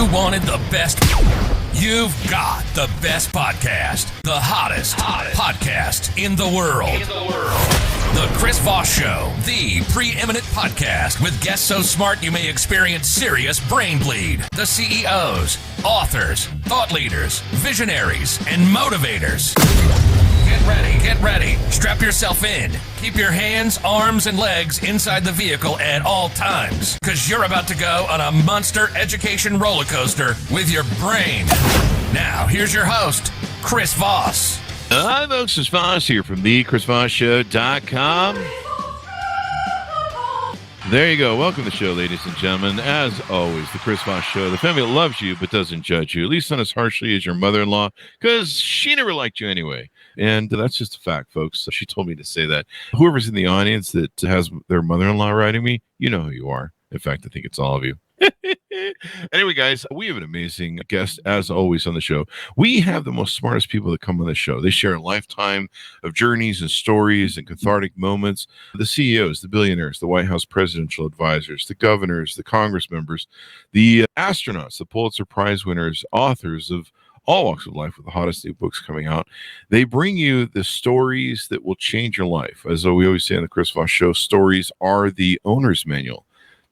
You wanted the best. You've got the best podcast. The hottest podcast in the world. The Chris Voss Show, the preeminent podcast with guests so smart you may experience serious brain bleed. The CEOs, authors, thought leaders, visionaries, and motivators. Get ready. Strap yourself in. Keep your hands, arms, and legs inside the vehicle at all times, because you're about to go on a monster education roller coaster with your brain. Now, here's your host, Chris Voss. Hi, folks. It's Voss here from the ChrisVossShow.com. There you go. Welcome to the show, ladies and gentlemen. As always, the Chris Voss Show, the family that loves you but doesn't judge you, at least not as harshly as your mother-in-law, because she never liked you anyway. And that's just a fact, folks. She told me to say that. Whoever's in the audience that has their mother-in-law writing me, you know who you are. In fact, I think it's all of you. Anyway, guys, we have an amazing guest, as always, on the show. We have the most smartest people that come on the show. They share a lifetime of journeys and stories and cathartic moments. The CEOs, the billionaires, the White House presidential advisors, the governors, the Congress members, the astronauts, the Pulitzer Prize winners, authors of all walks of life with the hottest new books coming out. They bring you the stories that will change your life. As we always say on the Chris Voss Show, stories are the owner's manual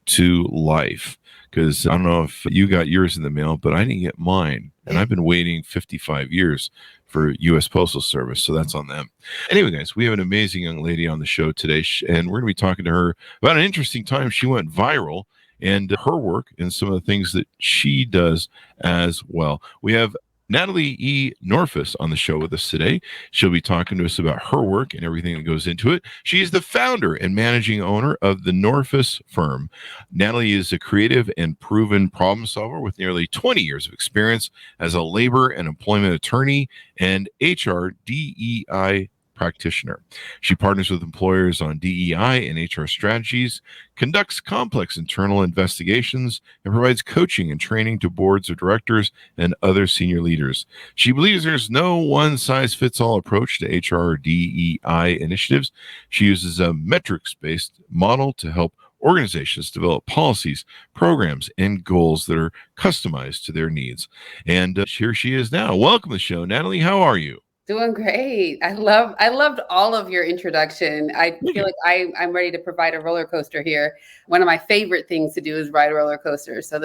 to life. Because I don't know if you got yours in the mail, but I didn't get mine. And I've been waiting 55 years for U.S. Postal Service, so that's on them. Anyway, guys, we have an amazing young lady on the show today, and we're going to be talking to her about an interesting time. She went viral, and her work and some of the things that she does as well. We have Natalie E. Norfus on the show with us today. She'll be talking to us about her work and everything that goes into it. She is the founder and managing owner of the Norfus firm. Natalie is a creative and proven problem solver with nearly 20 years of experience as a labor and employment attorney and HR DEI practitioner. She partners with employers on DEI and HR strategies, conducts complex internal investigations, and provides coaching and training to boards of directors and other senior leaders. She believes there's no one-size-fits-all approach to HR or DEI initiatives. She uses a metrics-based model to help organizations develop policies, programs, and goals that are customized to their needs. And here she is now. Welcome to the show, Natalie. How are you? Doing great. I loved all of your introduction. I feel like I'm ready to provide a roller coaster here. One of my favorite things to do is ride a roller coaster. So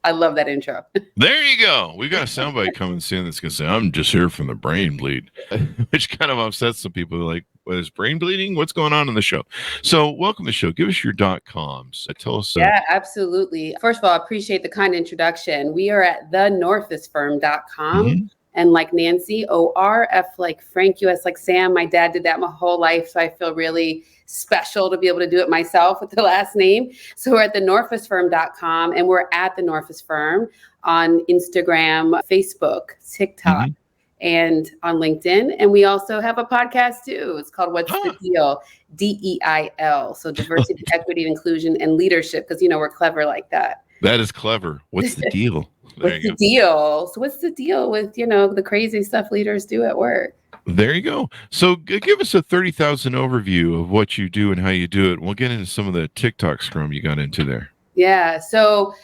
I love that intro. There you go. We've got a soundbite coming soon that's going to say, I'm just here from the brain bleed, which kind of upsets some people. They're like, what is brain bleeding? What's going on in the show? So welcome to the show. Give us your .coms. Tell us. Yeah, absolutely. First of all, I appreciate the kind introduction. We are at thenorfusfirm.com. Mm-hmm. And like Nancy, O-R-F like Frank, U-S like Sam. My dad did that my whole life, so I feel really special to be able to do it myself with the last name. So we're at thenorfusfirm.com, and we're at the Norfus Firm on Instagram, Facebook, TikTok, and on LinkedIn. And we also have a podcast too. It's called What's the Deal? DEIL. So diversity, equity, inclusion, and leadership, because, we're clever like that. That is clever. What's the deal? What's the deal? So what's the deal with, the crazy stuff leaders do at work? There you go. So give us a 30,000 overview of what you do and how you do it. We'll get into some of the TikTok scrum you got into there. Yeah. So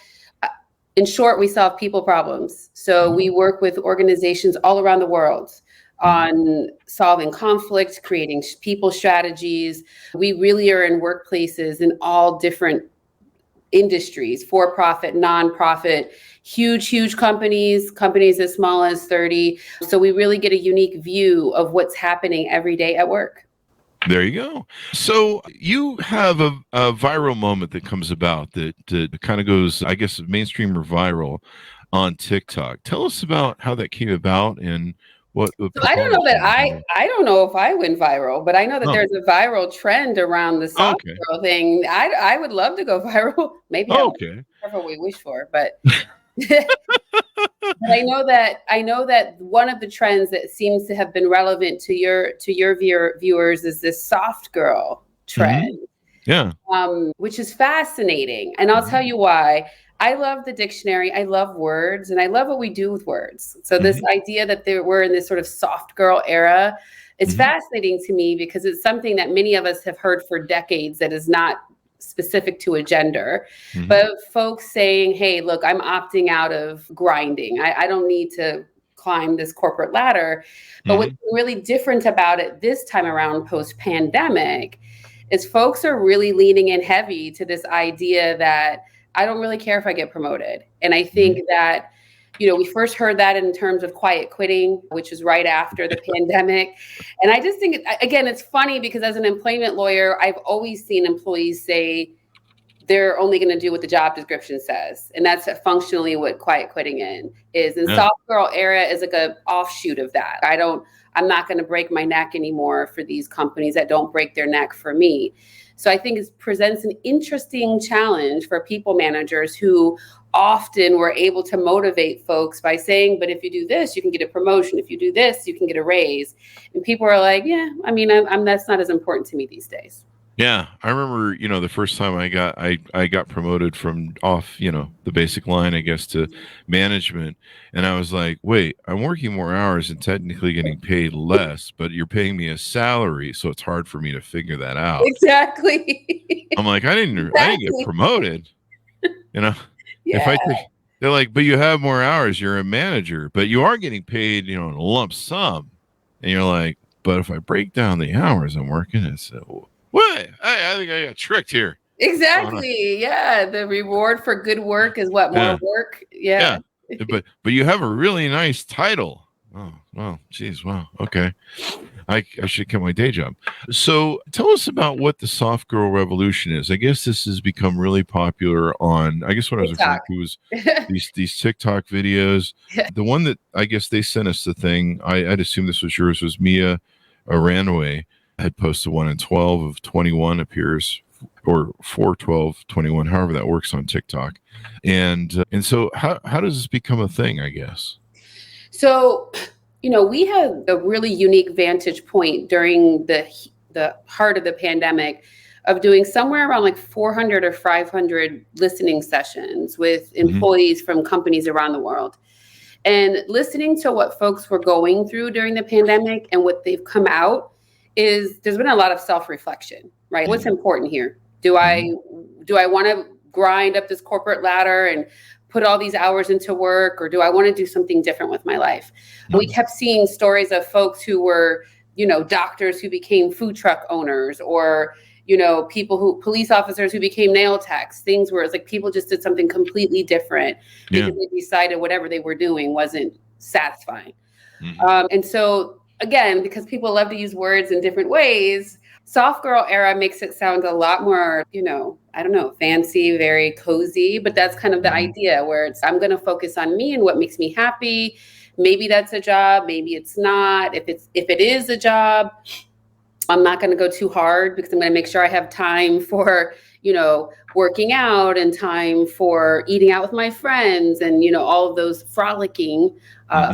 in short, we solve people problems. So we work with organizations all around the world on solving conflict, creating people strategies. We really are in workplaces in all different industries, for-profit, non-profit, huge companies as small as 30. So we really get a unique view of what's happening every day at work. There you go. So you have a viral moment that comes about that kind of goes, I guess, mainstream or viral on TikTok. Tell us about how that came about and what. So I don't know that I don't know if I went viral, but I know that there's a viral trend around the soft girl thing. I would love to go viral. Maybe that's what we wish for, but. But I know that one of the trends that seems to have been relevant to your viewers is this soft girl trend. Yeah. Which is fascinating. And I'll tell you why. I love the dictionary. I love words, and I love what we do with words. So this idea that we're in this sort of soft girl era, it's fascinating to me because it's something that many of us have heard for decades that is not specific to a gender, Mhm. but folks saying, hey, look, I'm opting out of grinding. I don't need to climb this corporate ladder. But what's really different about it this time around post-pandemic is folks are really leaning in heavy to this idea that I don't really care if I get promoted. And I think that, we first heard that in terms of quiet quitting, which is right after the pandemic. And I just think, again, it's funny because as an employment lawyer, I've always seen employees say they're only going to do what the job description says. And that's functionally what quiet quitting is. And soft girl era is like an offshoot of that. I'm not going to break my neck anymore for these companies that don't break their neck for me. So I think it presents an interesting challenge for people managers who often were able to motivate folks by saying, but if you do this, you can get a promotion. If you do this, you can get a raise. And people are like, yeah, I mean, that's not as important to me these days. Yeah, I remember, the first time I got promoted from off, the basic line, I guess, to management. And I was like, wait, I'm working more hours and technically getting paid less, but you're paying me a salary. So it's hard for me to figure that out. Exactly. I'm like, I didn't get promoted, Yeah. They're like, but you have more hours. You're a manager, but you are getting paid, in a lump sum. And you're like, but if I break down the hours I'm working, it's what? I think I got tricked here. Exactly. Yeah. The reward for good work is what? More work. Yeah. But you have a really nice title. Oh, well, geez. Wow. Okay. I should get my day job. So tell us about what the soft girl revolution is. I guess this has become really popular on, I guess what TikTok. I was referring to was these TikTok videos. Yeah. The one that I guess they sent us the thing, I'd assume this was yours, was Mia Aranway had posted one in 12 of 21 appears, or 4/12/21, however that works on TikTok. And so how does this become a thing, I guess? So, we had a really unique vantage point during the heart of the pandemic of doing somewhere around like 400 or 500 listening sessions with employees from companies around the world. And listening to what folks were going through during the pandemic and what they've come out there's been a lot of self-reflection, right? What's important here? Do I want to grind up this corporate ladder and put all these hours into work, or do I want to do something different with my life? We kept seeing stories of folks who were, doctors who became food truck owners, or, police officers who became nail techs, things where it's like people just did something completely different because they decided whatever they were doing wasn't satisfying. And so, again, because people love to use words in different ways, soft girl era makes it sound a lot more, I don't know, fancy, very cozy, but that's kind of the idea where I'm going to focus on me and what makes me happy. Maybe that's a job, maybe it's not. If it is a job, I'm not going to go too hard because I'm going to make sure I have time for, working out and time for eating out with my friends and, all of those frolicking,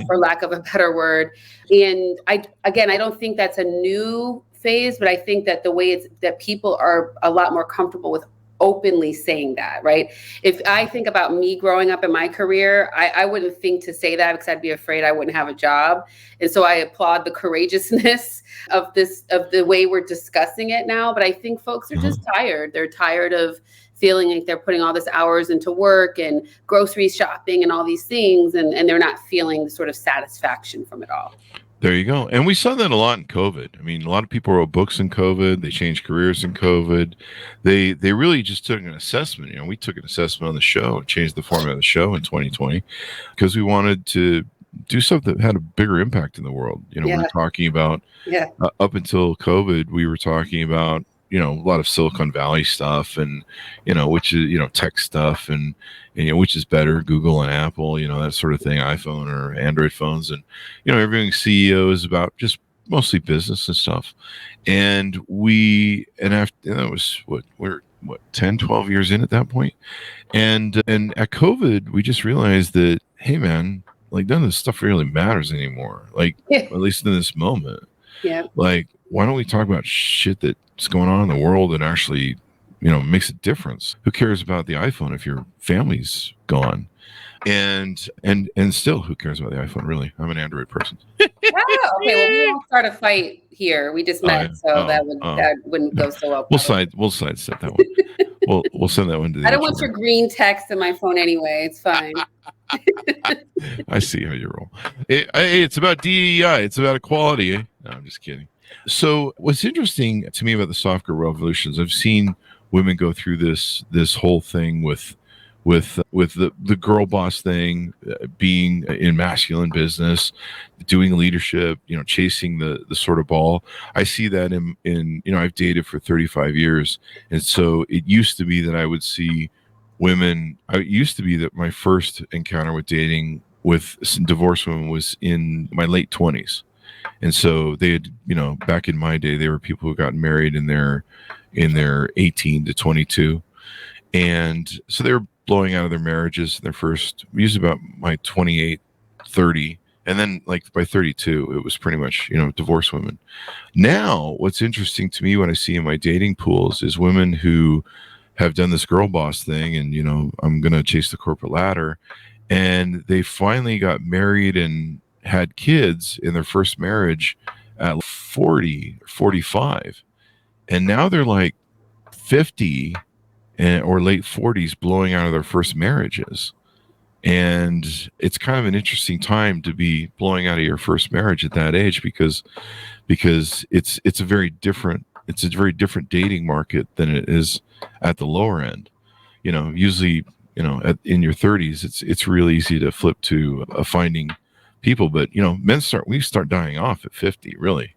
for lack of a better word. And I don't think that's a new phase, but I think that the way that people are a lot more comfortable with openly saying that, right? If I think about me growing up in my career, I wouldn't think to say that because I'd be afraid I wouldn't have a job. And so I applaud the courageousness of the way we're discussing it now. But I think folks are just tired. They're tired of feeling like they're putting all this hours into work and grocery shopping and all these things, and they're not feeling the sort of satisfaction from it all. There you go. And we saw that a lot in COVID. I mean, a lot of people wrote books in COVID. They changed careers in COVID. They really just took an assessment. We took an assessment on the show and changed the format of the show in 2020 because we wanted to do something that had a bigger impact in the world. We were talking about, up until COVID, we were talking about, a lot of Silicon Valley stuff and, which is, tech stuff and which is better, Google and Apple, that sort of thing, iPhone or Android phones. And, everything CEOs about just mostly business and stuff. And after that was we're 10, 12 years in at that point. And at COVID, we just realized that, hey man, like none of this stuff really matters anymore. Like, at least in this moment, like, why don't we talk about shit that's going on in the world and actually, makes a difference? Who cares about the iPhone if your family's gone? And still, who cares about the iPhone? Really, I'm an Android person. Okay, well, we won't start a fight here. We just met, that wouldn't go so well. We'll sidestep that one. We'll send that one to the I don't want introvert. your green text in my phone anyway. It's fine. I see how you roll. It's about DEI. It's about equality. Eh? No, I'm just kidding. So what's interesting to me about the soft girl revolutions, I've seen women go through this whole thing with the girl boss thing, being in masculine business, doing leadership, chasing the sort of ball. I see that in I've dated for 35 years. And so it used to be that I would see women. It used to be that my first encounter with dating with divorced women was in my late 20s. And so they had, back in my day, they were people who got married in their 18 to 22. And so they were blowing out of their marriages in their first, usually about my 28, 30. And then like by 32, it was pretty much, divorced women. Now, what's interesting to me when I see in my dating pools is women who have done this girl boss thing and, I'm going to chase the corporate ladder. And they finally got married and had kids in their first marriage at 40 or 45. And now they're like 50 or late 40s blowing out of their first marriages. And it's kind of an interesting time to be blowing out of your first marriage at that age because it's a very different dating market than it is at the lower end. Usually, in your 30s, it's really easy to flip to finding people, but we start dying off at 50, really.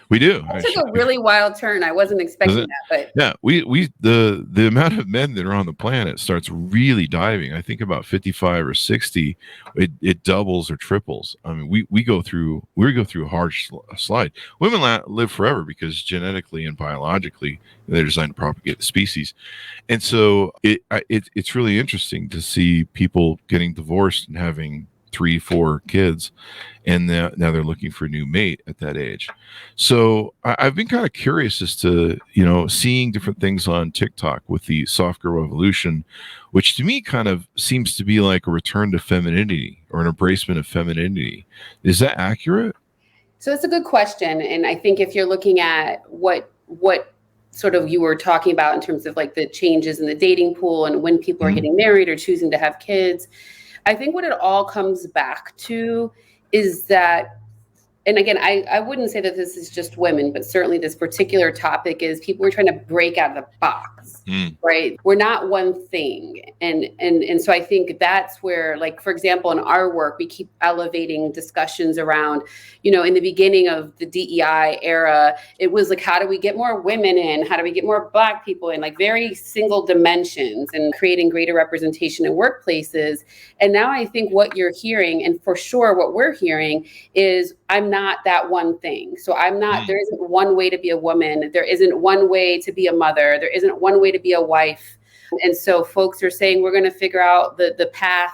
We do. That took a really wild turn. I wasn't expecting that, but yeah, the amount of men that are on the planet starts really diving. I think about 55 or 60, it doubles or triples. I mean, we go through a hard slide. Women live forever because genetically and biologically they're designed to propagate the species, and so it's really interesting to see people getting divorced and having 3-4 kids, and now they're looking for a new mate at that age. So I've been kind of curious as to seeing different things on TikTok with the soft girl revolution, which to me kind of seems to be like a return to femininity or an embracement of femininity. Is that accurate? So it's a good question, and I think if you're looking at what sort of you were talking about in terms of like the changes in the dating pool and when people are getting married or choosing to have kids, I think what it all comes back to is that, and again, I wouldn't say that this is just women, but certainly this particular topic is people are trying to break out of the box, right? We're not one thing. And so I think that's where, like, for example, in our work, we keep elevating discussions around, in the beginning of the DEI era, it was like, how do we get more women in? How do we get more Black people in? Like very single dimensions and creating greater representation in workplaces. And now I think what you're hearing, and for sure what we're hearing, is I'm not that one thing. So I'm not, there isn't one way to be a woman. There isn't one way to be a mother. There isn't one way to be a wife. And so folks are saying we're going to figure out the path,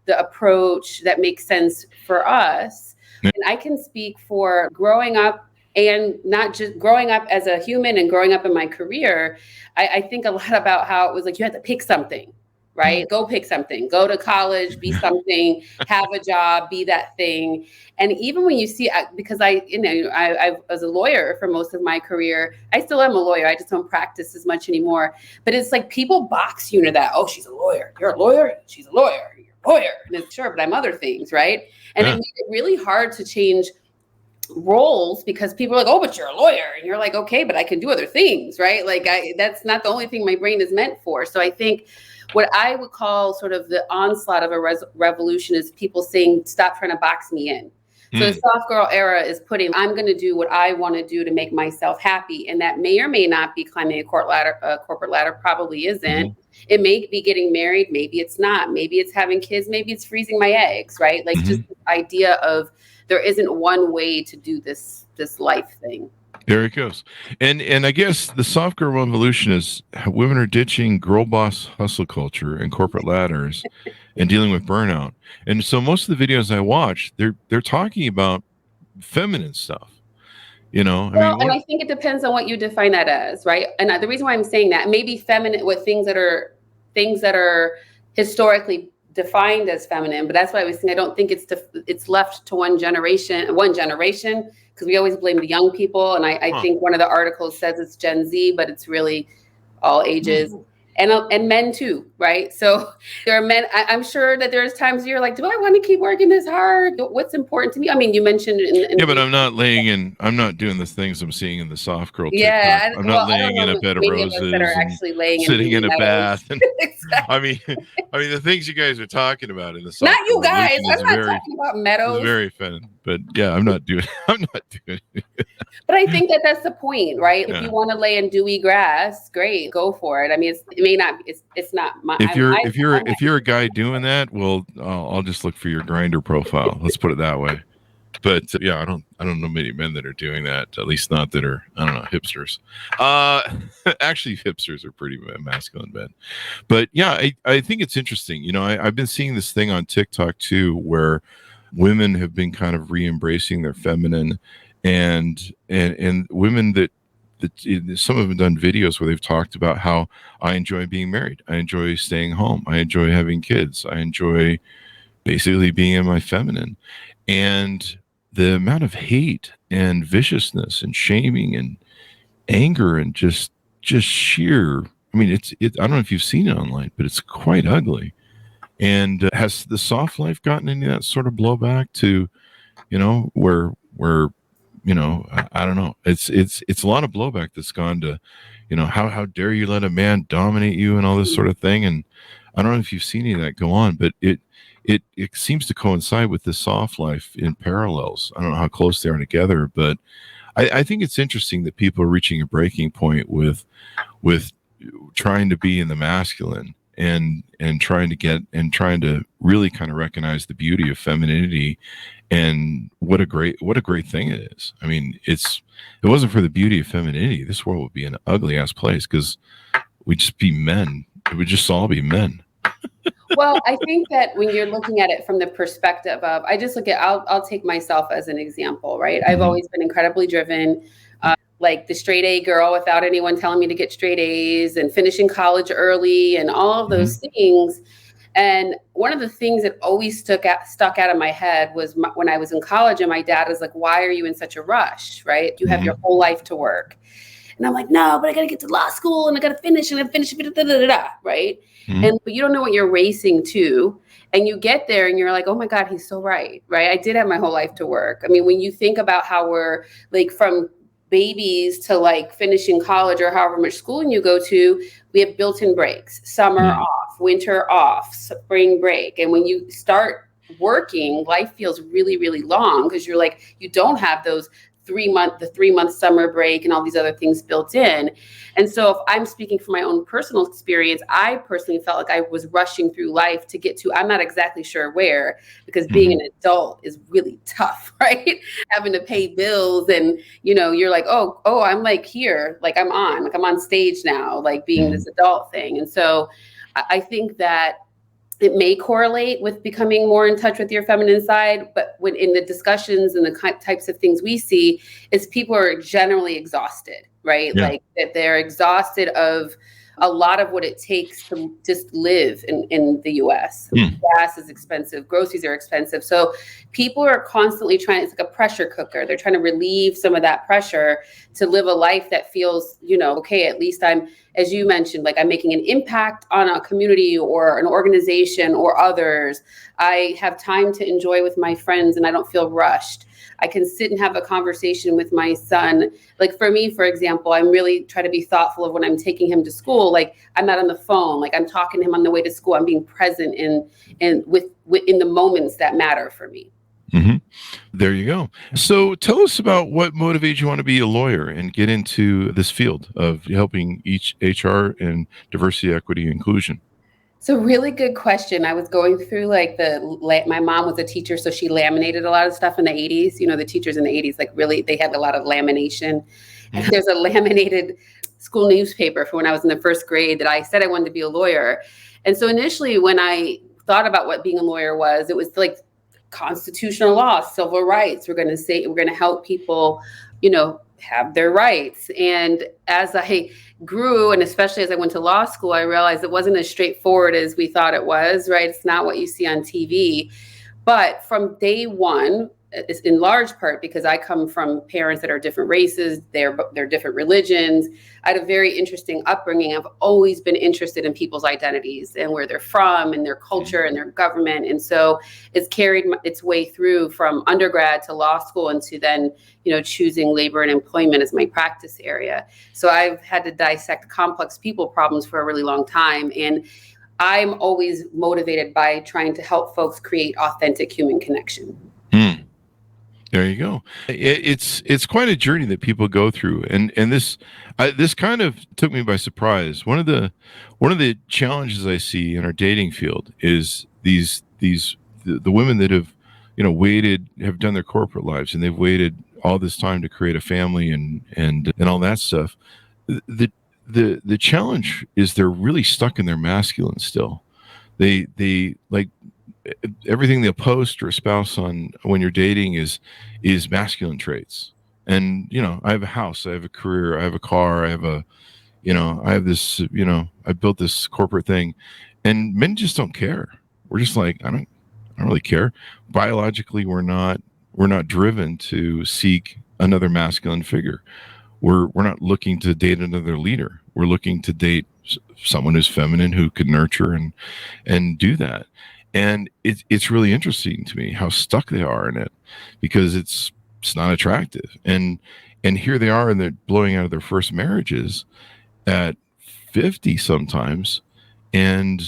the approach that makes sense for us. And I can speak for growing up, and not just growing up as a human and growing up in my career. I think a lot about how it was like you had to pick something. Right? Go pick something, go to college, be something, have a job, be that thing. And even when you see, because I was a lawyer for most of my career, I still am a lawyer. I just don't practice as much anymore. But it's like people box you into that. Oh, she's a lawyer. You're a lawyer. She's a lawyer. You're a lawyer. And it's sure, but I'm other things. Right. And it made it really hard to change roles because people are like, oh, but you're a lawyer. And you're like, okay, but I can do other things. Right. Like that's not the only thing my brain is meant for. So I think what I would call sort of the onslaught of a revolution is people saying, stop trying to box me in. So the soft girl era is putting, I'm going to do what I want to do to make myself happy. And that may or may not be climbing a corporate ladder, probably isn't. It may be getting married. Maybe it's not. Maybe it's having kids. Maybe it's freezing my eggs, right? Like just the idea of there isn't one way to do this life thing. There it goes. And I guess the soft girl revolution is women are ditching girl boss hustle culture and corporate ladders and dealing with burnout. And so most of the videos I watch, they're talking about feminine stuff. And I think it depends on what you define that as, right? And the reason why I'm saying that, maybe feminine with things that are historically defined as feminine, but that's why I was saying I don't think it's left to one generation, because we always blame the young people. And I think one of the articles says it's Gen Z, but it's really all ages. And men too, right? So there are men, I'm sure that there's times you're like, do I want to keep working this hard? What's important to me? I mean, you mentioned but I'm not doing the things I'm seeing in the soft girl TikTok. Yeah, I'm not I don't laying in know a bed of many of us roses that are and actually laying sitting in a bath. And, Exactly. I mean, the things you guys are talking about in the soft Not girl you guys. revolution I'm is not talking about meadows. very feminine. But yeah, I'm not doing it. But I think that that's the point, right? Yeah. If you want to lay in dewy grass, great, go for it. I mean, it may not. It's not my. If you're a guy doing that, well, I'll just look for your Grindr profile. Let's put it that way. But yeah, I don't know many men that are doing that. At least not that are, I don't know, hipsters. Actually, hipsters are pretty masculine men. But yeah, I think it's interesting. You know, I've been seeing this thing on TikTok too, where women have been kind of re-embracing their feminine, and women that some of them done videos where they've talked about how I enjoy being married, I enjoy staying home, I enjoy having kids, I enjoy basically being in my feminine. And the amount of hate and viciousness and shaming and anger and just sheer, I mean, I don't know if you've seen it online, but it's quite ugly. And has the soft life gotten any of that sort of blowback to, you know, where you know, I don't know. It's a lot of blowback that's gone to, you know, how dare you let a man dominate you and all this sort of thing. And I don't know if you've seen any of that go on, but it seems to coincide with the soft life in parallels. I don't know how close they are together, but I think it's interesting that people are reaching a breaking point with trying to be in the masculine and trying to really kind of recognize the beauty of femininity and what a great thing it is. I mean, it wasn't for the beauty of femininity, this world would be an ugly ass place because we'd just be men. It would just all be men. Well, I think that when you're looking at it from the perspective of, I'll take myself as an example, right? I've always been incredibly driven, like the straight A girl without anyone telling me to get straight A's, and finishing college early and all of those things. And one of the things that always stuck out of my head was when I was in college and my dad was like, why are you in such a rush, right? You have your whole life to work. And I'm like, no, but I got to get to law school and I got to finish and I finish, right? But you don't know what you're racing to. And you get there and you're like, oh my God, he's so right? I did have my whole life to work. I mean, when you think about how we're like from babies to like finishing college or however much schooling you go to, we have built-in breaks, summer off, winter off, spring break. And when you start working, life feels really, really long because you're like, you don't have those 3-month summer break and all these other things built in. And so if I'm speaking from my own personal experience, I personally felt like I was rushing through life to get to, I'm not exactly sure where, because being an adult is really tough, right? Having to pay bills and, you know, you're like, oh, I'm like here, like I'm on stage now, like being this adult thing. And so I think that it may correlate with becoming more in touch with your feminine side, but when in the discussions and the types of things we see, is people are generally exhausted, right? Yeah. Like that they're exhausted of a lot of what it takes to just live in the US. Gas is expensive, groceries are expensive. So people are constantly trying, it's like a pressure cooker. They're trying to relieve some of that pressure to live a life that feels, you know, okay, at least I'm, as you mentioned, like I'm making an impact on a community or an organization or others. I have time to enjoy with my friends and I don't feel rushed. I can sit and have a conversation with my son. Like for me, for example, I'm really trying to be thoughtful of when I'm taking him to school. Like I'm not on the phone, like I'm talking to him on the way to school. I'm being present in the moments that matter for me. There you go. So tell us about what motivates you want to be a lawyer and get into this field of helping each HR and diversity, equity, and inclusion. So really good question. I was going through like my mom was a teacher, so she laminated a lot of stuff in the 80s. You know, the teachers in the 80s, like really, they had a lot of lamination. And there's a laminated school newspaper for when I was in the first grade that I said I wanted to be a lawyer. And so initially when I thought about what being a lawyer was, it was like constitutional law, civil rights. We're going to help people, you know, have their rights. And as I grew, and especially as I went to law school, I realized it wasn't as straightforward as we thought it was, right? It's not what you see on TV. But from day one, it's in large part because I come from parents that are different races, they're different religions. I had a very interesting upbringing. I've always been interested in people's identities and where they're from and their culture and their government. And so it's carried its way through from undergrad to law school and to then, choosing labor and employment as my practice area. So I've had to dissect complex people problems for a really long time. And I'm always motivated by trying to help folks create authentic human connection. There you go. It's quite a journey that people go through, and this kind of took me by surprise. One of the challenges I see in our dating field is the women that have have done their corporate lives, and they've waited all this time to create a family and all that stuff. The challenge is they're really stuck in their masculine still. They like everything they'll post or espouse on when you're dating is masculine traits. And I have a house, I have a career, I have a car, I have I have this, I built this corporate thing, and men just don't care. We're just like, I don't really care. Biologically, we're not driven to seek another masculine figure. We're not looking to date another leader. We're looking to date someone who's feminine, who could nurture and do that. And it's really interesting to me how stuck they are in it, because it's not attractive. And here they are, and they're blowing out of their first marriages at 50 sometimes. And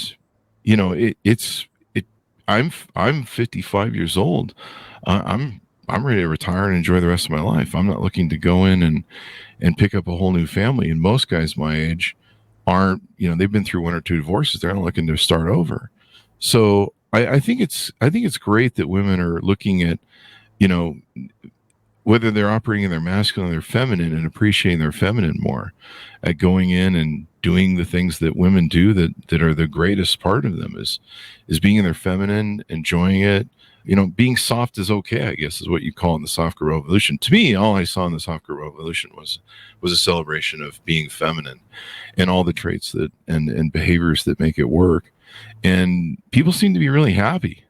I'm 55 years old. I'm ready to retire and enjoy the rest of my life. I'm not looking to go in and pick up a whole new family. And most guys my age aren't, they've been through one or two divorces. They're not looking to start over. So I think it's great that women are looking at, whether they're operating in their masculine or their feminine, and appreciating their feminine more, at going in and doing the things that women do that are the greatest part of them is being in their feminine, enjoying it. Being soft is okay, I guess, is what you call in the soft girl revolution. To me, all I saw in the soft girl revolution was a celebration of being feminine and all the traits that and behaviors that make it work. And people seem to be really happy.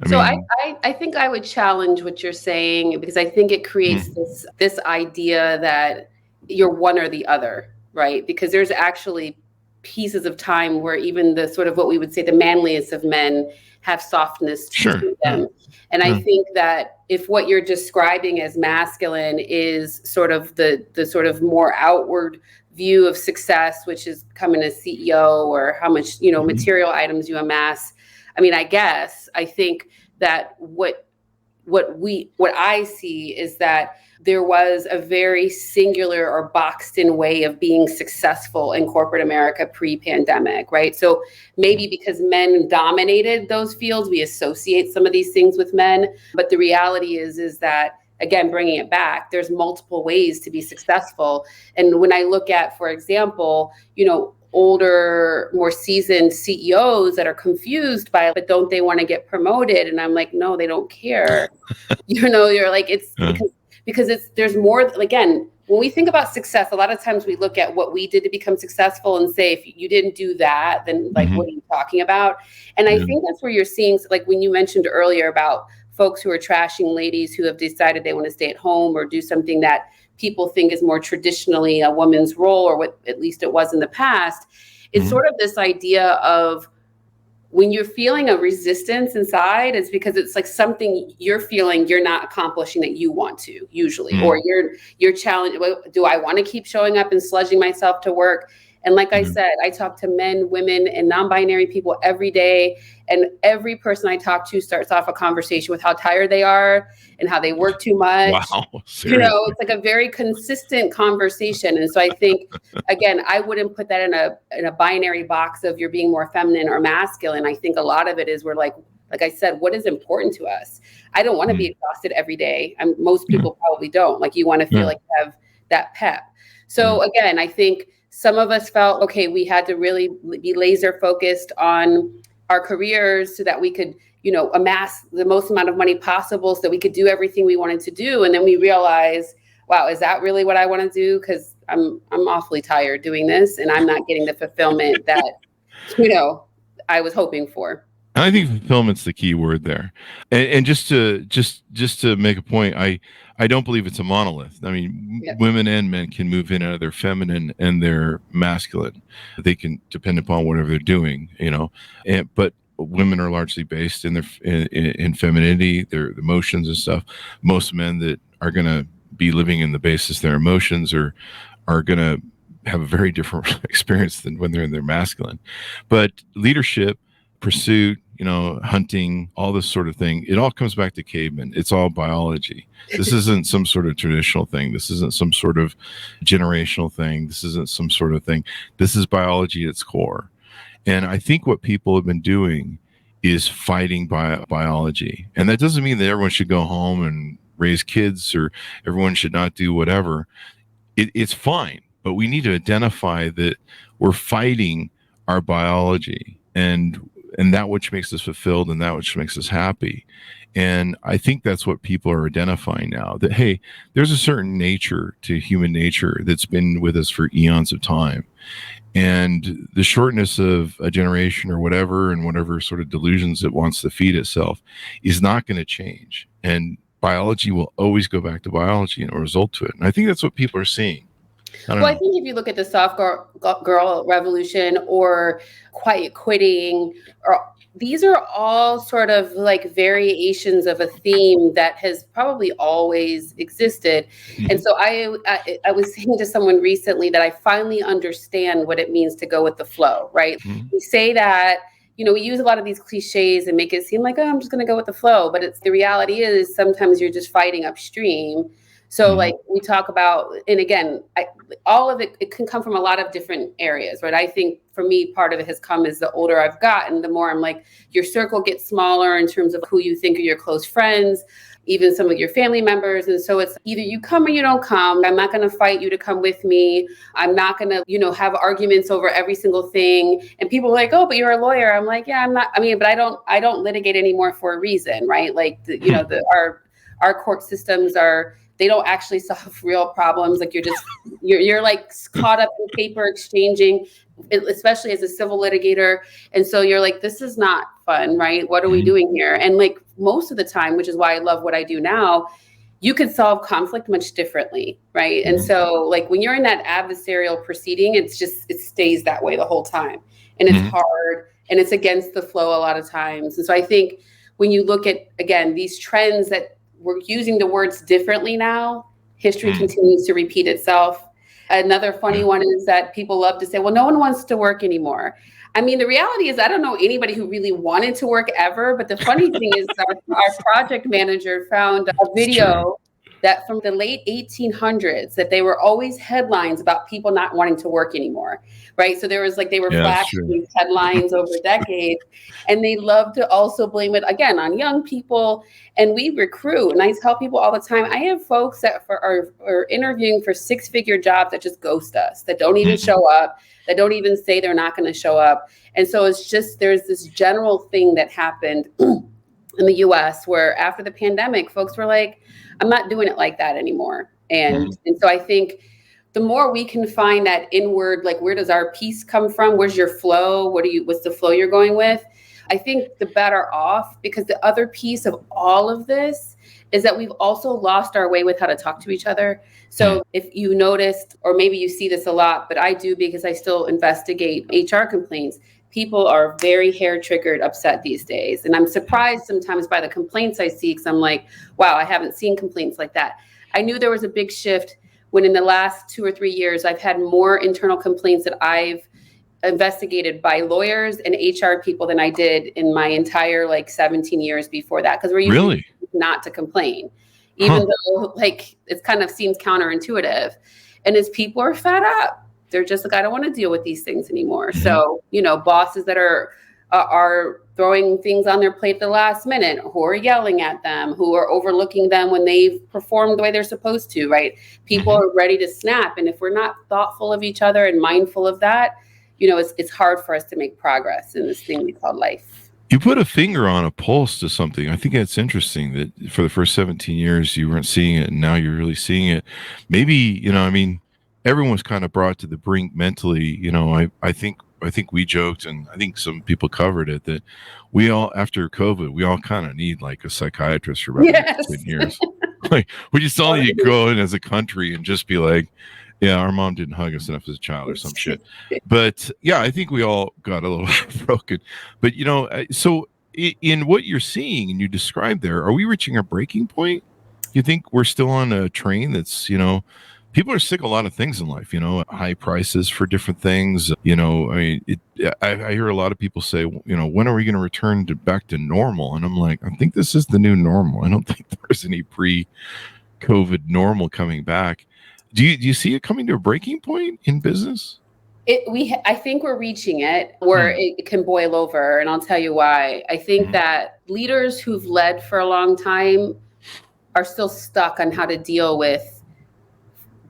I think I would challenge what you're saying, because I think it creates this idea that you're one or the other, right? Because there's actually pieces of time where even the sort of what we would say the manliest of men have softness to them. And I think that if what you're describing as masculine is sort of the sort of more outward view of success, which is becoming a CEO or how much, material items you amass. I think that what I see is that there was a very singular or boxed in way of being successful in corporate America pre-pandemic, right? So maybe because men dominated those fields, we associate some of these things with men. But the reality is that, again, bringing it back, there's multiple ways to be successful. And when I look at, for example, older, more seasoned CEOs that are confused by it, but don't they want to get promoted? And I'm like, no, they don't care. You're like, it's because there's more. Again, when we think about success, a lot of times we look at what we did to become successful and say, if you didn't do that, then what are you talking about? And I think that's where you're seeing, like when you mentioned earlier about folks who are trashing ladies who have decided they want to stay at home or do something that people think is more traditionally a woman's role, or what at least it was in the past. It's sort of this idea of when you're feeling a resistance inside, it's because it's like something you're feeling you're not accomplishing that you want to usually, or you're challenged. Do I want to keep showing up and sludging myself to work? And like I said, I talk to men, women, and non-binary people every day. And every person I talk to starts off a conversation with how tired they are and how they work too much. Wow. Seriously? It's like a very consistent conversation. And so I think, again, I wouldn't put that in a binary box of you're being more feminine or masculine. I think a lot of it is we're like I said, what is important to us? I don't want to be exhausted every day. Most people probably don't. Like, you want to feel like you have that pep. So again, I think some of us felt, okay, we had to really be laser focused on our careers so that we could, amass the most amount of money possible so that we could do everything we wanted to do. And then we realized, wow, is that really what I want to do? Because I'm awfully tired doing this, and I'm not getting the fulfillment that, I was hoping for. I think fulfillment's the key word there. And just to make a point, I don't believe it's a monolith. I mean, Yep. women and men can move in and out of their feminine and their masculine. They can depend upon whatever they're doing, but women are largely based in their in femininity, their emotions and stuff. Most men that are going to be living in the basis of their emotions are going to have a very different experience than when they're in their masculine. But leadership, pursuit, hunting, all this sort of thing, it all comes back to cavemen. It's all biology. This isn't some sort of traditional thing. This isn't some sort of generational thing. This isn't some sort of thing. This is biology at its core. And I think what people have been doing is fighting biology. And that doesn't mean that everyone should go home and raise kids or everyone should not do whatever. It's fine, but we need to identify that we're fighting our biology and that which makes us fulfilled and that which makes us happy. And I think that's what people are identifying now, that, hey, there's a certain nature to human nature that's been with us for eons of time. And the shortness of a generation or whatever, and whatever sort of delusions it wants to feed itself, is not going to change. And biology will always go back to biology and result to it. And I think that's what people are seeing. I think if you look at the soft girl revolution or quiet quitting, these are all sort of like variations of a theme that has probably always existed. Mm-hmm. And so I was saying to someone recently that I finally understand what it means to go with the flow, right? Mm-hmm. We say that, we use a lot of these cliches and make it seem like, I'm just going to go with the flow. But the reality is sometimes you're just fighting upstream. So like we talk about, and again, all of it can come from a lot of different areas, right? I think for me, part of it has come as the older I've gotten, the more I'm like, your circle gets smaller in terms of who you think are your close friends, even some of your family members. And so it's either you come or you don't come. I'm not going to fight you to come with me. I'm not going to, have arguments over every single thing. And people are like, oh, but you're a lawyer. I'm like, yeah, I'm not. But I don't litigate anymore for a reason, right? Like, our court systems they don't actually solve real problems. Like you're like caught up in paper exchanging, especially as a civil litigator. And so you're like, this is not fun, right? What are we doing here? And like most of the time, which is why I love what I do now, you can solve conflict much differently, right? And so like when you're in that adversarial proceeding, it stays that way the whole time. And it's hard and it's against the flow a lot of times. And so I think when you look at, again, these trends that we're using the words differently now, history continues to repeat itself. Another funny one is that people love to say, well, no one wants to work anymore. The reality is I don't know anybody who really wanted to work ever. But the funny thing is our project manager found a video that from the late 1800s that they were always headlines about people not wanting to work anymore, right? So there was they were flashing these headlines over decades, and they love to also blame it again on young people. And we recruit, and I tell people all the time, I have folks that are interviewing for 6-figure jobs that just ghost us, that don't even show up, that don't even say they're not going to show up. And so it's just, there's this general thing that happened in the US where after the pandemic, folks were like, I'm not doing it like that anymore. And so I think the more we can find that inward, like, where does our peace come from? Where's your flow? What's the flow you're going with? I think the better off, because the other piece of all of this is that we've also lost our way with how to talk to each other. So if you noticed, or maybe you see this a lot, but I do because I still investigate HR complaints, people are very hair-triggered upset these days. And I'm surprised sometimes by the complaints I see, because I'm like, wow, I haven't seen complaints like that. I knew there was a big shift when in the last 2 or 3 years, I've had more internal complaints that I've investigated by lawyers and HR people than I did in my entire 17 years before that. Because we're usually not to complain, even though it kind of seems counterintuitive. And as people are fed up, they're just like, I don't want to deal with these things anymore. So, bosses that are throwing things on their plate at the last minute, who are yelling at them, who are overlooking them when they've performed the way they're supposed to, right? People are ready to snap. And if we're not thoughtful of each other and mindful of that, it's hard for us to make progress in this thing we call life. You put a finger on a pulse to something. I think it's interesting that for the first 17 years, you weren't seeing it, and now you're really seeing it. Maybe, everyone was kind of brought to the brink mentally. I think I think we joked, and I think some people covered it, that we all, after COVID, we all kind of need like a psychiatrist for about the next 10 years. Like, we just all need to go in as a country and just be like, yeah, our mom didn't hug us enough as a child or some shit. But yeah, I think we all got a little broken. But, so in what you're seeing and you described there, are we reaching a breaking point? You think we're still on a train that's, people are sick of a lot of things in life, high prices for different things. I hear a lot of people say, when are we going to return back to normal? And I'm like, I think this is the new normal. I don't think there's any pre-COVID normal coming back. Do you see it coming to a breaking point in business? I think we're reaching it where it can boil over, and I'll tell you why. I think that leaders who've led for a long time are still stuck on how to deal with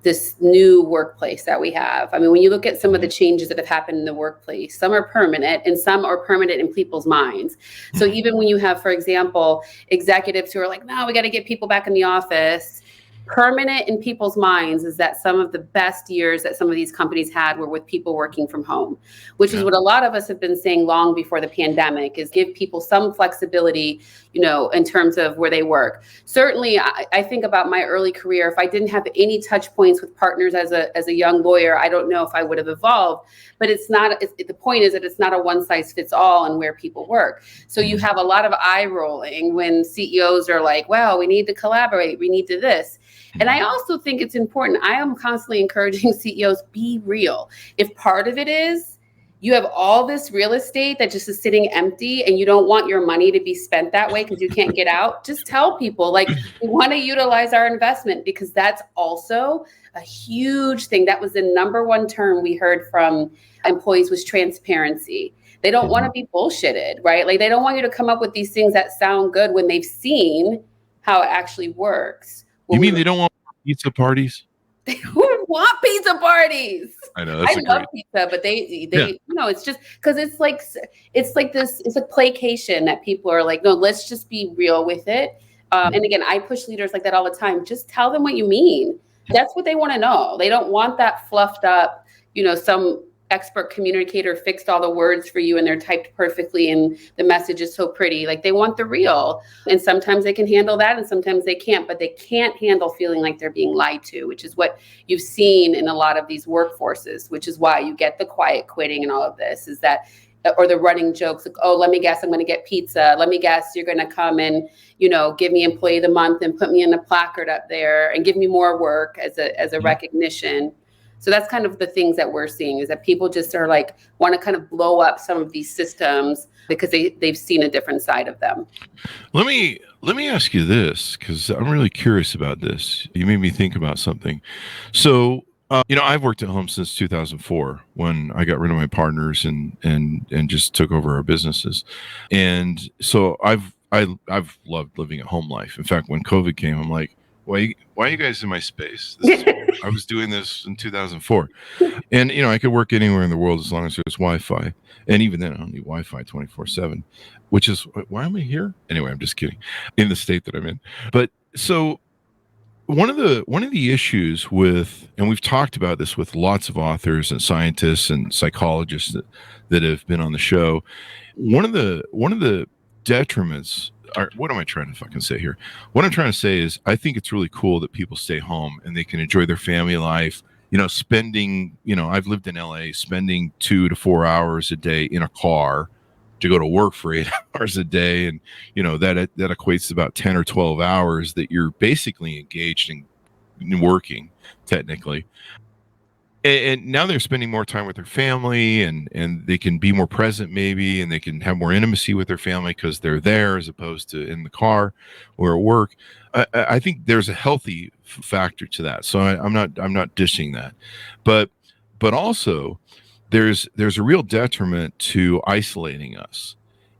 this new workplace that we have. I mean, when you look at some of the changes that have happened in the workplace, some are permanent and some are permanent in people's minds. So even when you have, for example, executives who are like, no, we got to get people back in the office, permanent in people's minds is that some of the best years that some of these companies had were with people working from home, which is what a lot of us have been saying long before the pandemic, is give people some flexibility, in terms of where they work. Certainly, I think about my early career. If I didn't have any touch points with partners as a young lawyer, I don't know if I would have evolved. But the point is that it's not a one size fits all in where people work. So you have a lot of eye rolling when CEOs are like, well, we need to collaborate. We need to this. And I also think it's important. I am constantly encouraging CEOs, be real. If part of it is you have all this real estate that just is sitting empty and you don't want your money to be spent that way because you can't get out, just tell people, like, we want to utilize our investment, because that's also a huge thing. That was the number one term we heard from employees, was transparency. They don't want to be bullshitted, right? Like, they don't want you to come up with these things that sound good when they've seen how it actually works. You mean they don't want pizza parties? Who would want pizza parties? I know. I love pizza, but they it's just because it's like this, it's a placation that people are like, no, let's just be real with it. And again, I push leaders like that all the time. Just tell them what you mean. That's what they want to know. They don't want that fluffed up, some expert communicator fixed all the words for you and they're typed perfectly and the message is so pretty. Like, they want the real. And sometimes they can handle that and sometimes they can't, but they can't handle feeling like they're being lied to, which is what you've seen in a lot of these workforces, which is why you get the quiet quitting and all of this, is that, or the running jokes like, oh, let me guess, I'm going to get pizza. Let me guess, you're going to come and, give me employee of the month and put me in a placard up there and give me more work as a recognition. So that's kind of the things that we're seeing, is that people just are like, want to kind of blow up some of these systems because they've seen a different side of them. Let me ask you this, because I'm really curious about this. You made me think about something. So, I've worked at home since 2004 when I got rid of my partners and just took over our businesses. And so I've loved living a home life. In fact, when COVID came, I'm like, why are you guys in my space? I was doing this in 2004. And, I could work anywhere in the world as long as there's Wi-Fi. And even then, I don't need Wi-Fi 24/7, which is, why am I here? Anyway, I'm just kidding, in the state that I'm in. But so one of the issues with, and we've talked about this with lots of authors and scientists and psychologists that have been on the show, one of the detriments, or what am I trying to fucking say here? What I'm trying to say is, I think it's really cool that people stay home and they can enjoy their family life, spending, I've lived in LA, spending 2 to 4 hours a day in a car to go to work for 8 hours a day. And, that equates to about 10 or 12 hours that you're basically engaged in working, technically. And now they're spending more time with their family and they can be more present maybe, and they can have more intimacy with their family because they're there as opposed to in the car or at work. I think there's a healthy factor to that. So I'm not dishing that, but also there's a real detriment to isolating us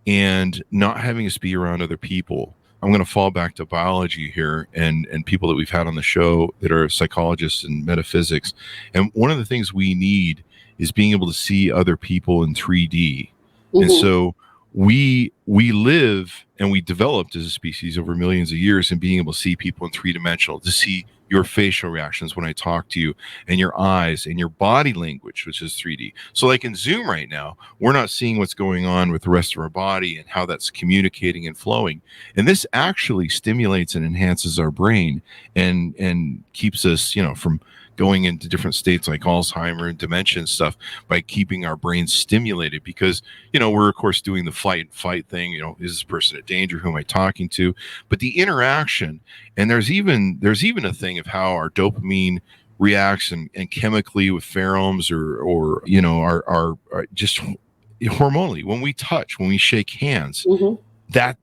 and not having us be around other people. I'm going to fall back to biology here and people that we've had on the show that are psychologists and metaphysics. And one of the things we need is being able to see other people in 3D. Mm-hmm. And so we live and we developed as a species over millions of years in being able to see people in three-dimensional, to see your facial reactions when I talk to you, and your eyes and your body language, which is 3D. So like in Zoom right now, we're not seeing what's going on with the rest of our body and how that's communicating and flowing. And this actually stimulates and enhances our brain and keeps us, from going into different states like Alzheimer and dementia and stuff by keeping our brains stimulated, because, we're of course doing the fight thing. Is this person a danger? Who am I talking to? But the interaction, and there's even a thing of how our dopamine reacts and chemically with pheromones or are just hormonally when we touch, when we shake hands, that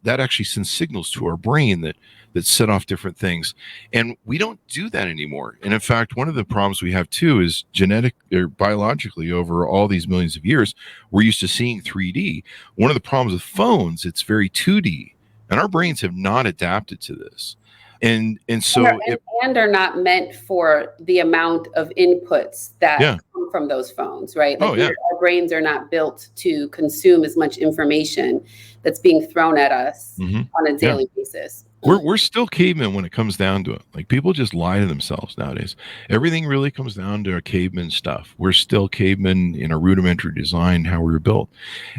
actually sends signals to our brain that set off different things. And we don't do that anymore. And in fact, one of the problems we have too is genetic or biologically over all these millions of years, we're used to seeing 3D. One of the problems with phones, it's very 2D, and our brains have not adapted to this. And so are not meant for the amount of inputs that come from those phones, right? Our brains are not built to consume as much information that's being thrown at us on a daily basis. We're still cavemen when it comes down to it. Like, people just lie to themselves nowadays. Everything really comes down to our caveman stuff. We're still cavemen in a rudimentary design, how we were built.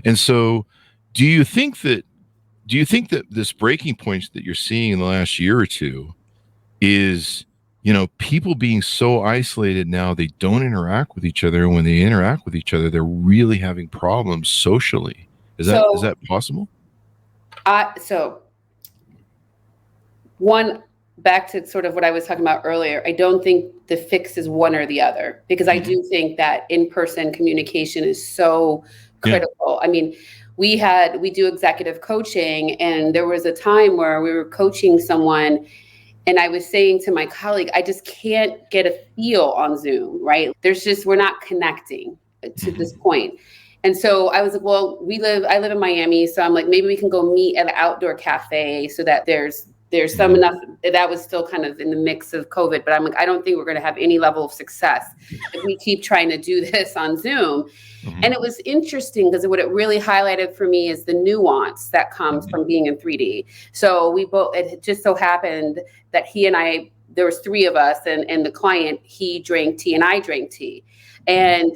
And so do you think that this breaking point that you're seeing in the last year or two is, people being so isolated now, they don't interact with each other. And when they interact with each other, they're really having problems socially. Is that possible? One, back to sort of what I was talking about earlier, I don't think the fix is one or the other, because I do think that in-person communication is so critical. I mean, we do executive coaching, and there was a time where we were coaching someone, and I was saying to my colleague, I just can't get a feel on Zoom, right? We're not connecting to this point. And so I was like, well, I live in Miami, so I'm like, maybe we can go meet at an outdoor cafe so that there's some enough. That was still kind of in the mix of COVID, but I'm like, I don't think we're going to have any level of success if we keep trying to do this on Zoom. And it was interesting because what it really highlighted for me is the nuance that comes from being in 3D. So it just so happened that he and I, there was three of us, and the client, he drank tea and I drank tea. And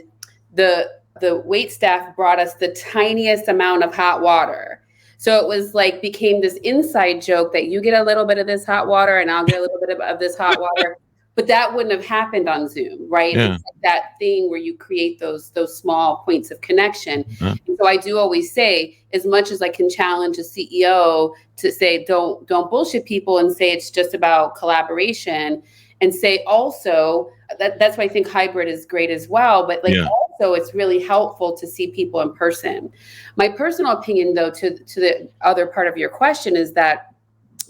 the wait staff brought us the tiniest amount of hot water. So it was like, became this inside joke that you get a little bit of this hot water and I'll get a little bit of this hot water. But that wouldn't have happened on Zoom, right? Yeah. It's like that thing where you create those small points of connection. And so I do always say, as much as I can challenge a CEO to say, don't bullshit people and say it's just about collaboration, and say also that's why I think hybrid is great as well. But also it's really helpful to see people in person. My personal opinion, though, to the other part of your question, is that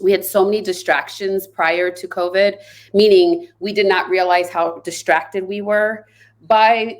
we had so many distractions prior to COVID, meaning we did not realize how distracted we were by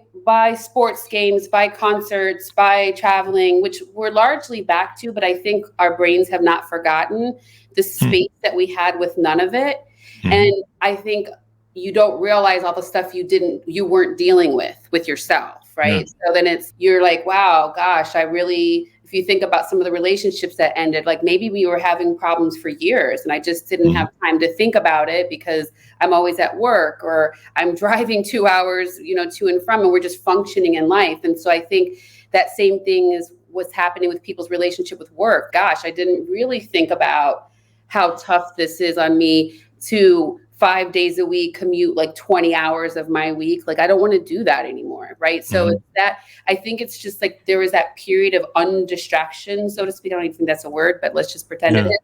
sports games, by concerts, by traveling, which we're largely back to, but I think our brains have not forgotten the space that we had with none of it. And I think you don't realize all the stuff you weren't dealing with yourself, right? So then you're like, wow, gosh, if you think about some of the relationships that ended, like maybe we were having problems for years and I just didn't have time to think about it because I'm always at work, or I'm driving 2 hours, to and from, and we're just functioning in life. And so I think that same thing is what's happening with people's relationship with work. Gosh, I didn't really think about how tough this is on me to 5 days a week commute like 20 hours of my week. Like, I don't want to do that anymore. Right. So it's that, I think it's just like, there was that period of undistraction, so to speak. I don't even think that's a word, but let's just pretend it is.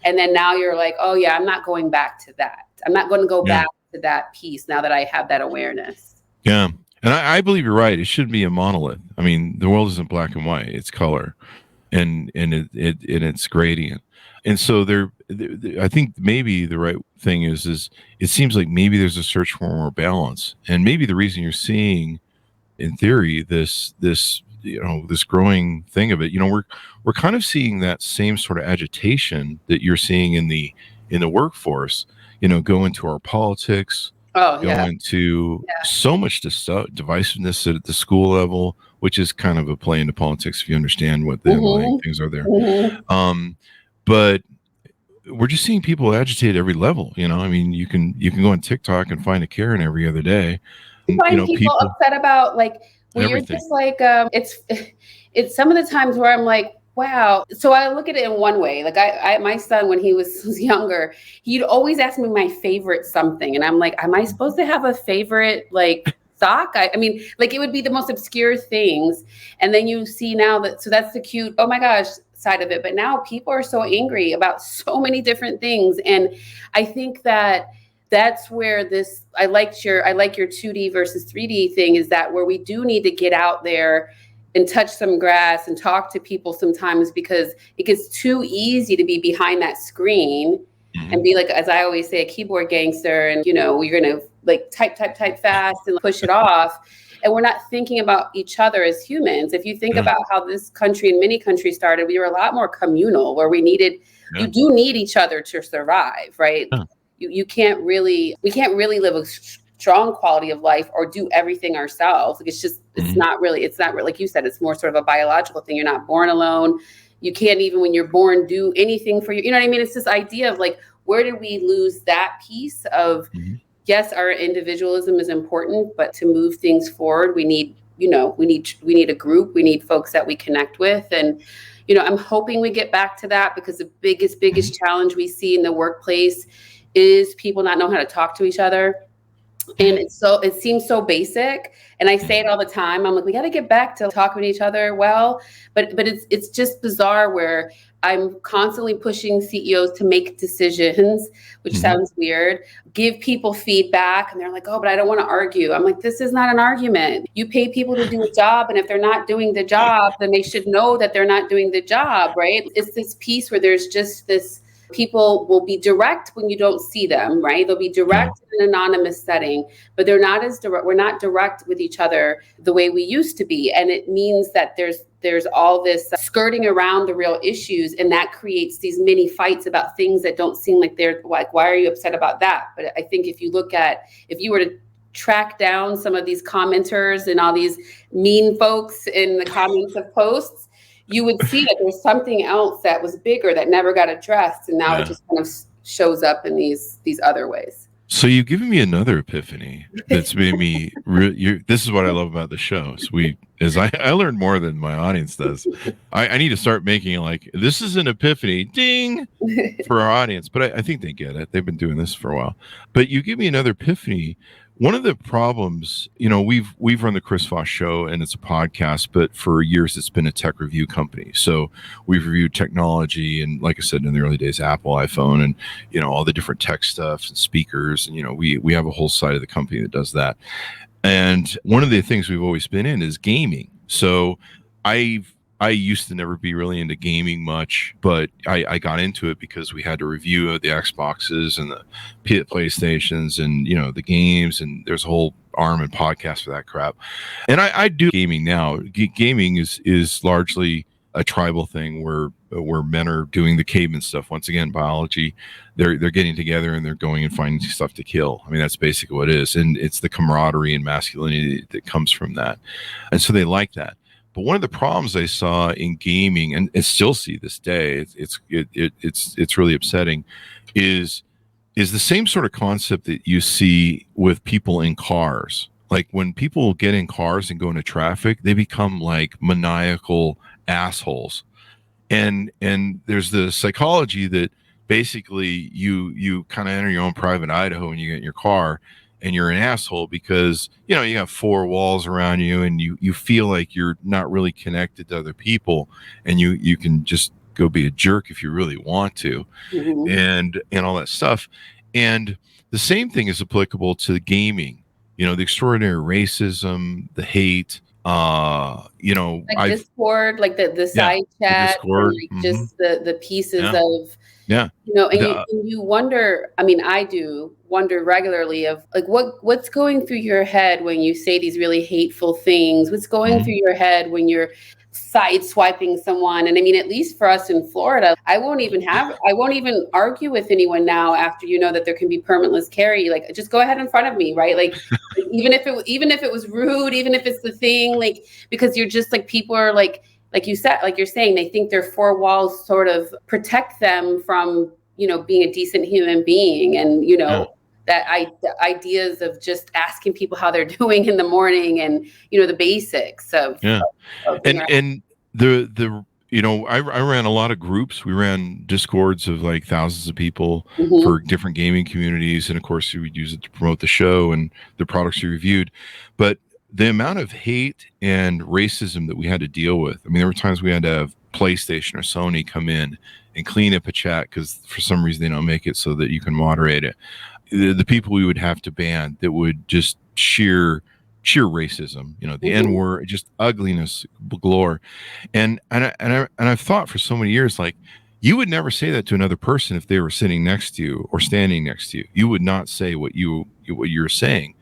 And then now you're like, oh yeah, I'm not going back to that. I'm not going to go back to that piece now that I have that awareness. Yeah. And I believe you're right. It should be a monolith. I mean, the world isn't black and white, it's color and it's gradient. And so I think maybe the right thing is it seems like maybe there's a search for more balance, and maybe the reason you're seeing, in theory, this growing thing of it, we're kind of seeing that same sort of agitation that you're seeing in the workforce, go into our politics, go into so much divisiveness at the school level which is kind of a play into politics if you understand what the underlying things are there. But we're just seeing people agitate at every level. I mean, you can go on TikTok and find a Karen every other day. You find people upset about where everything. You're just it's some of the times where I'm like, wow. So I look at it in one way. My son, when he was younger, he'd always ask me my favorite something. And I'm like, am I supposed to have a favorite sock? I mean, it would be the most obscure things. And then you see now so that's the cute, oh my gosh, side of it. But now people are so angry about so many different things. And I think that's where I like your 2D versus 3D thing, is that where we do need to get out there and touch some grass and talk to people sometimes, because it gets too easy to be behind that screen and be as I always say, a keyboard gangster. And, you're going to type fast and push it off. And we're not thinking about each other as humans. If you think about how this country and many countries started, we were a lot more communal, where we you do need each other to survive, right? We can't really live a strong quality of life or do everything ourselves. It's not really, like you said, it's more sort of a biological thing. You're not born alone. You can't even when you're born do anything for you know what I mean? It's this idea of where did we lose that piece of, yes, our individualism is important, but to move things forward, we need a group, we need folks that we connect with. And, I'm hoping we get back to that, because the biggest challenge we see in the workplace is people not know how to talk to each other. And it seems so basic. And I say it all the time. I'm like, we got to get back to talking to each other well. But it's just bizarre where I'm constantly pushing CEOs to make decisions, which sounds weird, give people feedback. And they're like, oh, but I don't want to argue. I'm like, this is not an argument. You pay people to do a job. And if they're not doing the job, then they should know that they're not doing the job, right? It's this piece where there's just this, people will be direct when you don't see them, right? They'll be direct in an anonymous setting, but they're not as direct. We're not direct with each other the way we used to be. And it means that there's all this skirting around the real issues, and that creates these mini fights about things that don't seem like they're why are you upset about that? But I think if you were to track down some of these commenters and all these mean folks in the comments of posts, you would see that there's something else that was bigger that never got addressed. And now it just kind of shows up in these other ways. So you've given me another epiphany that's made me, this is what I love about the show. I learn more than my audience does. I need to start making this is an epiphany, ding, for our audience. But I think they get it. They've been doing this for a while. But you give me another epiphany. One of the problems, we've run the Chris Voss Show, and it's a podcast, but for years it's been a tech review company. So we've reviewed technology, and like I said, in the early days, Apple, iPhone, and all the different tech stuff and speakers. And we have a whole side of the company that does that. And one of the things we've always been in is gaming. So I used to never be really into gaming much, but I got into it because we had to review the Xboxes and the PlayStations and, the games, and there's a whole arm and podcast for that crap. And I do gaming now. Gaming is largely a tribal thing where men are doing the caveman stuff. Once again, biology, they're getting together and they're going and finding stuff to kill. I mean, that's basically what it is. And it's the camaraderie and masculinity that comes from that. And so they like that. But one of the problems I saw in gaming, and still see this day, it's really upsetting, is the same sort of concept that you see with people in cars. Like when people get in cars and go into traffic, they become like maniacal assholes. And there's the psychology that basically you kind of enter your own private Idaho when you get in your car. And you're an asshole because, you have four walls around you, and you feel like you're not really connected to other people, and you can just go be a jerk if you really want to, and all that stuff. And the same thing is applicable to gaming, the extraordinary racism, the hate, Discord, like the side chat, Discord, and just the pieces of, and you wonder, I do wonder regularly of what's going through your head when you say these really hateful things, what's going through your head when you're sideswiping someone. And at least for us in Florida, I won't even argue with anyone now after that there can be permitless carry. Just go ahead in front of me, right? even if it was rude, even if it's the thing, like, because you're just like, people are like you said, like you're saying, they think their four walls sort of protect them from, being a decent human being. And, the ideas of just asking people how they're doing in the morning and, the basics of, and I ran a lot of groups. We ran discords of like thousands of people for different gaming communities. And of course, we would use it to promote the show and the products we reviewed. But the amount of hate and racism that we had to deal with, I mean, there were times we had to have PlayStation or Sony come in and clean up a chat because for some reason they don't make it so that you can moderate it. The people we would have to ban that would just sheer racism, the N-word, just ugliness galore. And I've thought for so many years, like, you would never say that to another person if they were sitting next to you or standing next to you. You would not say what you're saying.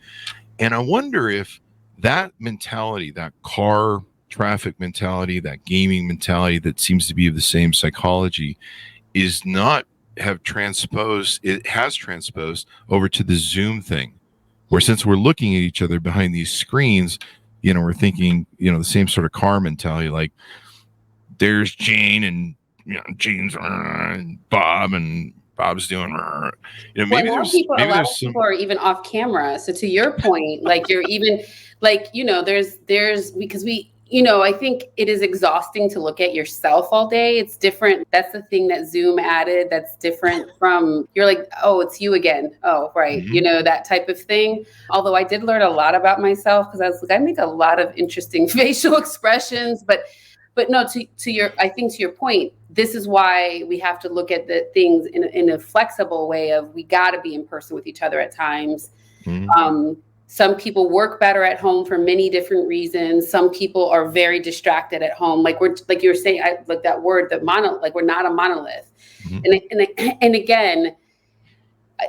And I wonder if that mentality, that car traffic mentality, that gaming mentality that seems to be of the same psychology, is not have transposed. It has transposed over to the Zoom thing, where since we're looking at each other behind these screens, we're thinking, the same sort of car mentality, like there's Jane and, Jane's and Bob and Bob's doing, maybe a lot of people are even off camera. So to your point, like you're even like, there's because I think it is exhausting to look at yourself all day. It's different. That's the thing that Zoom added. That's different from, you're like, oh, it's you again. Oh, right. That type of thing. Although I did learn a lot about myself because I was like, I make a lot of interesting facial expressions, but no, to your point, this is why we have to look at the things in a flexible way of, we got to be in person with each other at times. Some people work better at home for many different reasons. Some people are very distracted at home. Like you were saying, like that word, like we're not a monolith. And again,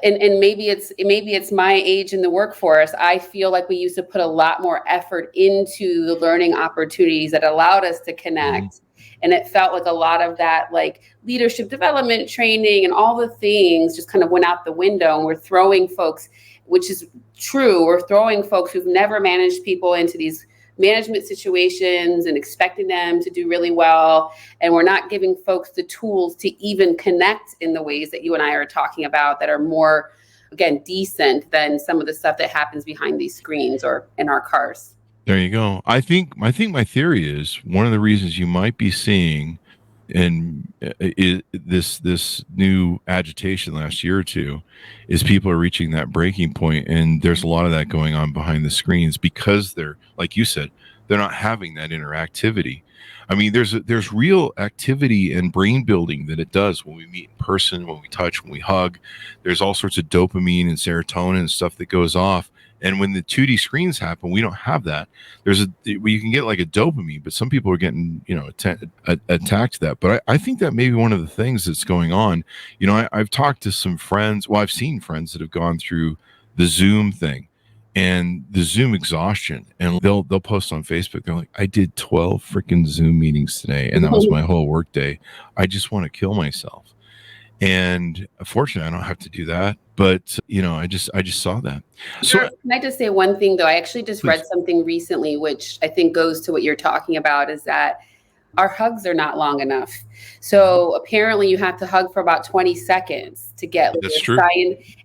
and maybe it's my age in the workforce. I feel like we used to put a lot more effort into the learning opportunities that allowed us to connect. And it felt like a lot of that, like leadership development training and all the things just kind of went out the window. And we're throwing folks, which is true, we're throwing folks who've never managed people into these management situations and expecting them to do really well. And we're not giving folks the tools to even connect in the ways that you and I are talking about that are more, again, decent than some of the stuff that happens behind these screens or in our cars. There you go. I think my theory is one of the reasons you might be seeing this new agitation last year or two is people are reaching that breaking point, and there's a lot of that going on behind the screens because they're, like you said, they're not having that interactivity. I mean, there's real activity and brain building that it does when we meet in person, when we touch, when we hug. There's all sorts of dopamine and serotonin and stuff that goes off. And when the 2D screens happen, we don't have that. You can get like a dopamine, but some people are getting, attacked to that. But I think that may be one of the things that's going on. I've talked to some friends. Well, I've seen friends that have gone through the Zoom thing and the Zoom exhaustion, and they'll post on Facebook. They're like, I did 12 freaking Zoom meetings today, and that was my whole work day. I just want to kill myself. And fortunately, I don't have to do that. But, I just saw that. So can I just say one thing, though? I actually just read something recently, which I think goes to what you're talking about, is that our hugs are not long enough. So apparently you have to hug for about 20 seconds to get. That's true.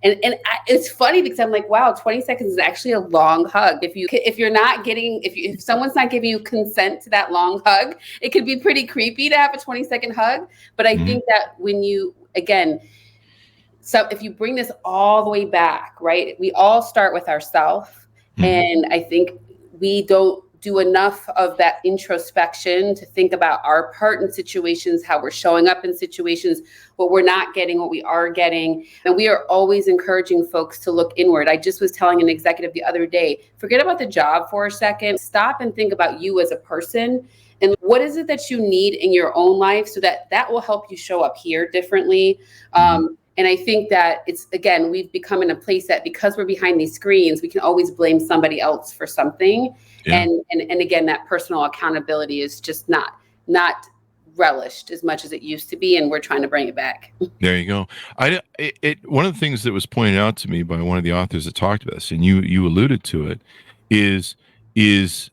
It's funny because I'm like, wow, 20 seconds is actually a long hug. If someone's not giving you consent to that long hug, it could be pretty creepy to have a 20-second hug. But I think that when you, again, so if you bring this all the way back, right, we all start with ourselves. And I think we don't do enough of that introspection to think about our part in situations, how we're showing up in situations, what we're not getting, what we are getting. And we are always encouraging folks to look inward. I just was telling an executive the other day, forget about the job for a second, stop and think about you as a person. And what is it that you need in your own life so that will help you show up here differently. And I think that we've become in a place that because we're behind these screens, we can always blame somebody else for something. Yeah. And again, that personal accountability is just not relished as much as it used to be, and we're trying to bring it back. There you go. One of the things that was pointed out to me by one of the authors that talked about this, and you alluded to it, is there's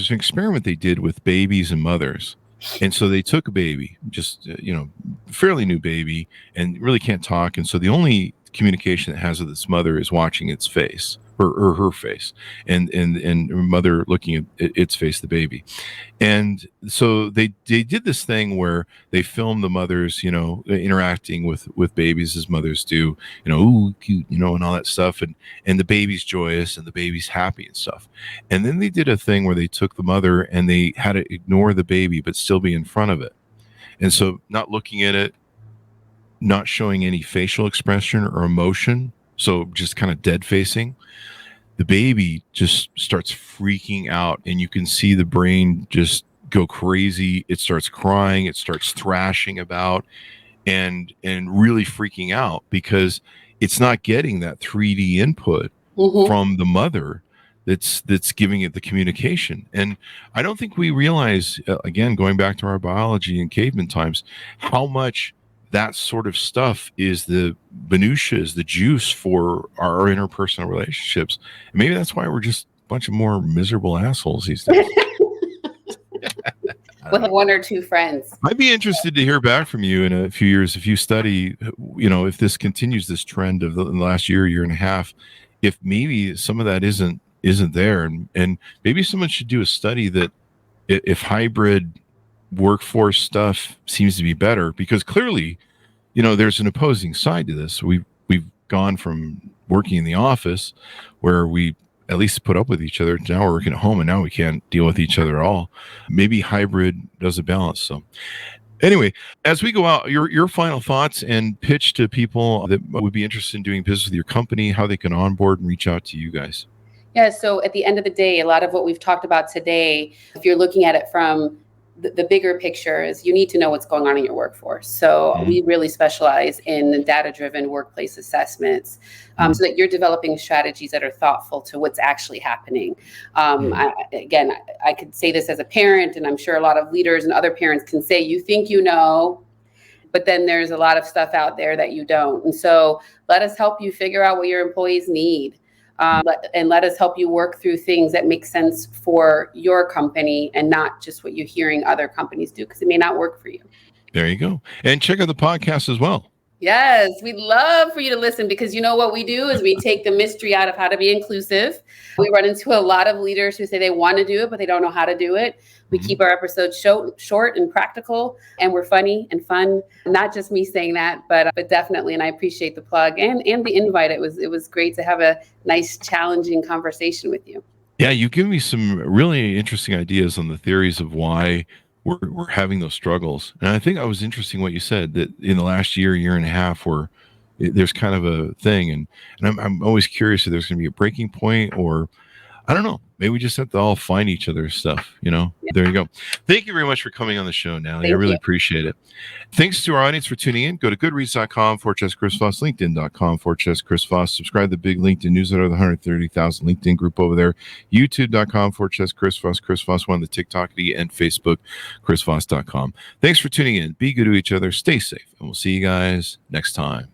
an experiment they did with babies and mothers. And so they took a baby, just, fairly new baby, and really can't talk. And so the only communication it has with its mother is watching its face, or her face, and mother looking at its face, the baby. And so they did this thing where they filmed the mothers, interacting with babies as mothers do, ooh, cute, and all that stuff. And the baby's joyous and the baby's happy and stuff. And then they did a thing where they took the mother and they had to ignore the baby, but still be in front of it. And so not looking at it, not showing any facial expression or emotion. So just kind of dead facing. The baby just starts freaking out, and you can see the brain just go crazy. It starts crying. It starts thrashing about and really freaking out because it's not getting that 3D input from the mother that's giving it the communication. And I don't think we realize, again, going back to our biology in caveman times, how much that sort of stuff is the minutia, is the juice for our interpersonal relationships. And maybe that's why we're just a bunch of more miserable assholes these days. With one or two friends. I'd be interested to hear back from you in a few years if you study, if this continues, this trend of the last year and a half, if maybe some of that isn't there. And maybe someone should do a study that if hybrid workforce stuff seems to be better, because clearly, there's an opposing side to this. We've gone from working in the office where we at least put up with each other. Now we're working at home, and now we can't deal with each other at all. Maybe hybrid does a balance. So anyway, as we go out, your final thoughts and pitch to people that would be interested in doing business with your company, how they can onboard and reach out to you guys. Yeah. So at the end of the day, a lot of what we've talked about today, if you're looking at it from the bigger picture, is you need to know what's going on in your workforce. So we really specialize in data-driven workplace assessments, so that you're developing strategies that are thoughtful to what's actually happening. I could say this as a parent, and I'm sure a lot of leaders and other parents can say, you think but then there's a lot of stuff out there that you don't. And so let us help you figure out what your employees need. And let us help you work through things that make sense for your company and not just what you're hearing other companies do, because it may not work for you. There you go. And check out the podcast as well. Yes, we'd love for you to listen, because what we do is we take the mystery out of how to be inclusive. We run into a lot of leaders who say they want to do it, but they don't know how to do it. We keep our episodes short and practical, and we're funny and fun. Not just me saying that, but definitely. And I appreciate the plug and the invite. It was great to have a nice, challenging conversation with you. Yeah, you give me some really interesting ideas on the theories of why we're having those struggles. And I think it was interesting what you said, that in the last year and a half, where there's kind of a thing. And I'm always curious if there's going to be a breaking point, or I don't know. Maybe we just have to all find each other's stuff, Yeah. There you go. Thank you very much for coming on the show, Natalie. I really appreciate it. Thanks to our audience for tuning in. Go to goodreads.com/Chris Voss, LinkedIn.com/Chris Voss. Subscribe to the big LinkedIn newsletter, the 130,000 LinkedIn group over there. YouTube.com/Chris Voss, Chris Voss one, the TikTok and Facebook, ChrisVoss.com. Thanks for tuning in. Be good to each other. Stay safe. And we'll see you guys next time.